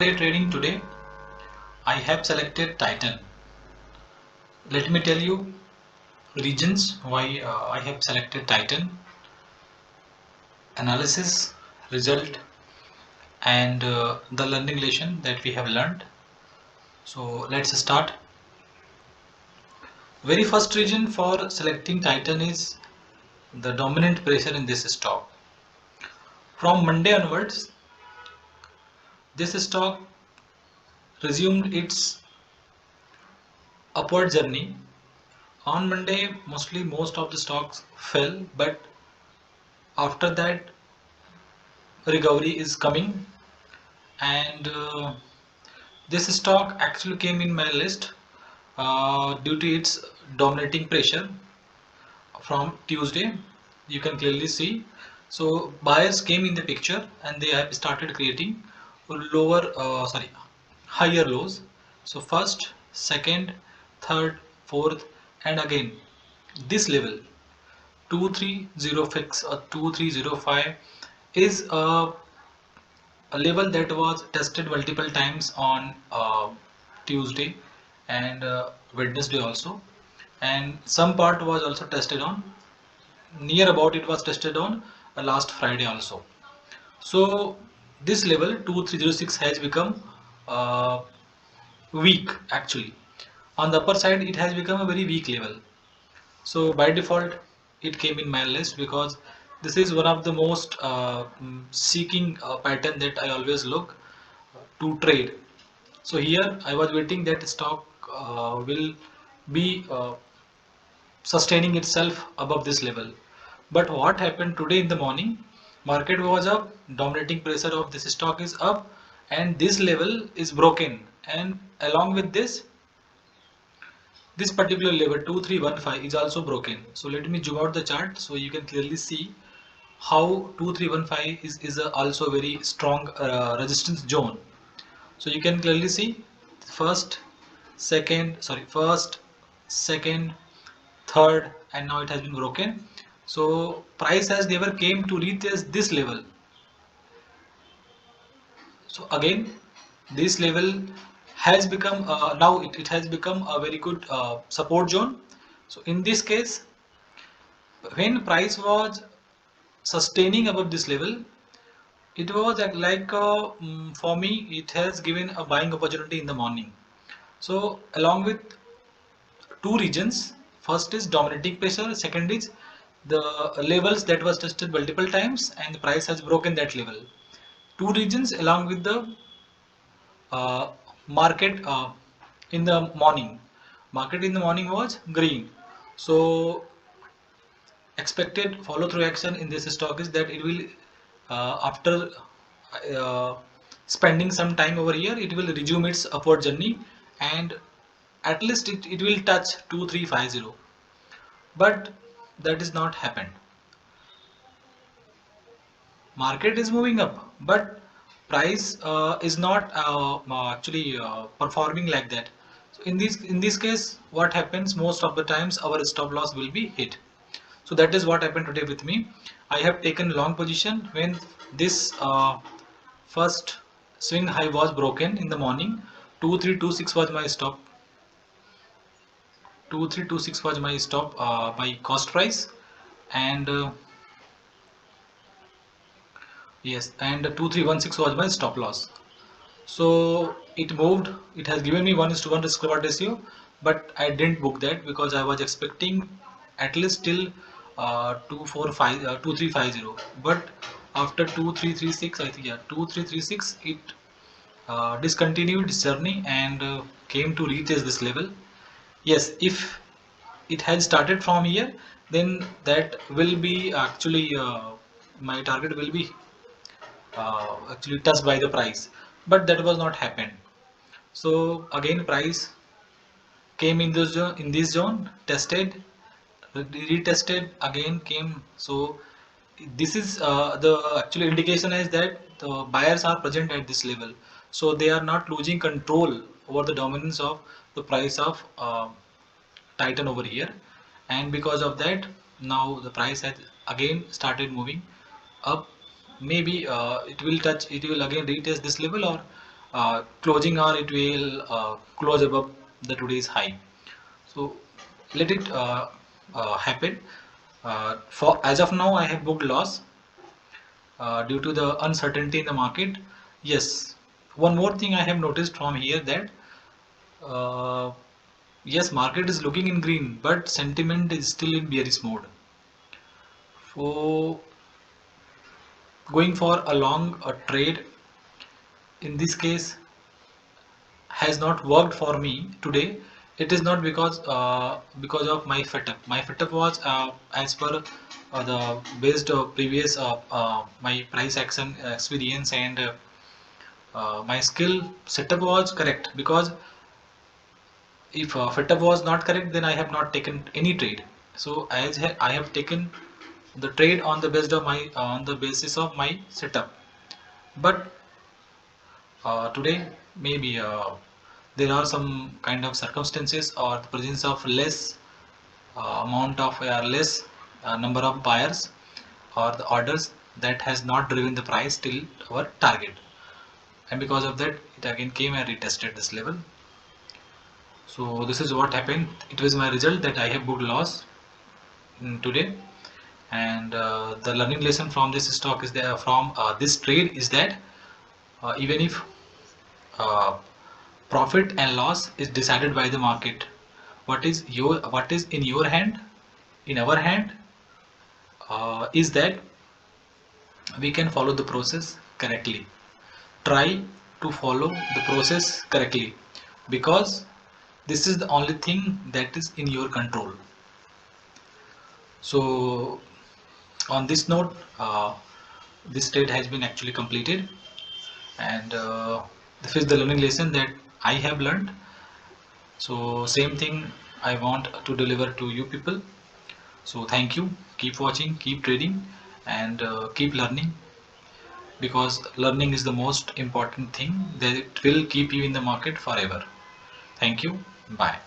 Day trading today, I have selected Titan. Let me tell you reasons why I have selected Titan. Analysis, result, and the learning lesson that we have learned. So let's start. Very first reason for selecting Titan is the dominant pressure in this stock. From Monday onwards, this stock resumed its upward journey. On Monday, mostly most of the stocks fell, but after that recovery is coming, and this stock actually came in my list due to its dominating pressure from Tuesday. You can clearly see. So buyers came in the picture and they have started creating higher lows. So first, second, third, fourth, and again this level 2306 or 2305 is a level that was tested multiple times on Tuesday and Wednesday also, and some part was also tested on near about it was tested on last Friday also. So this level 2306 has become uh, weak actually. On the upper side, it has become a very weak level. So by default, it came in my list because this is one of the most seeking pattern that I always look to trade. So here I was waiting that stock will be sustaining itself above this level. But what happened today in the morning? Market was up, dominating pressure of this stock is up, and this level is broken. And along with this particular level 2315 is also broken. So let me zoom out the chart so you can clearly see how 2315 is also very strong resistance zone. So you can clearly see first, second, third, and now it has been broken. So price has never came to retest this level. So again, this level has become now it has become a very good support zone. So in this case, when price was sustaining above this level, it was for me it has given a buying opportunity in the morning. So along with two regions, first is dominating pressure, second is the levels that was tested multiple times and the price has broken that level. Two regions along with the uh, market in the morning. Market in the morning was green. So expected follow through action in this stock is that it will after uh, spending some time over here, it will resume its upward journey and at least it will touch 2350, but that is not happened. Market is moving up, but price is not actually performing like that. So in this case, what happens most of the times, our stop loss will be hit. So that is what happened today with me. I have taken long position when this first swing high was broken in the morning. 2326 was my stop. 2326 was my stop by cost price, and yes, and 2316 was my stop loss. So it moved. It has given me 1:1 risk reward ratio, but I didn't book that because I was expecting at least till 2350. But after 2336, I think, yeah, 2336, it discontinued its journey and came to retest this level. Yes, if it had started from here, then that will be actually my target will be actually touched by the price, but that was not happened. So again price came in this zone, tested, retested, again came. So this is the actual indication is that the buyers are present at this level, so they are not losing control over the dominance of the price of Titan over here, and because of that now the price has again started moving up. Maybe it will again retest this level, or closing, or it will close above the today's high. So let it happen. For as of now, I have booked loss due to the uncertainty in the market. Yes, one more thing I have noticed from here, that uh, yes, market is looking in green, but sentiment is still in bearish mode. So going for a long trade in this case has not worked for me today. It is not because of my setup. My setup was as per the based previous my price action experience, and my skill setup was correct, because if setup was not correct, then I have not taken any trade. So I have taken the trade on the based of my on the basis of my setup. But today maybe there are some kind of circumstances, or the presence of less amount of less number of buyers or the orders, that has not driven the price till our target, and because of that it again came and retested this level. So this is what happened. It was my result that I have booked loss today. And the learning lesson from this stock is that, from this trade, is that even if uh, profit and loss is decided by the market, what is in your hand, in our hand, is that we can follow the process correctly. Try to follow the process correctly, because this is the only thing that is in your control. So on this note, this trade has been actually completed, and this is the learning lesson that I have learned. So same thing I want to deliver to you people. So thank you. Keep watching, keep trading, and keep learning, because learning is the most important thing that it will keep you in the market forever. Thank you. Bye.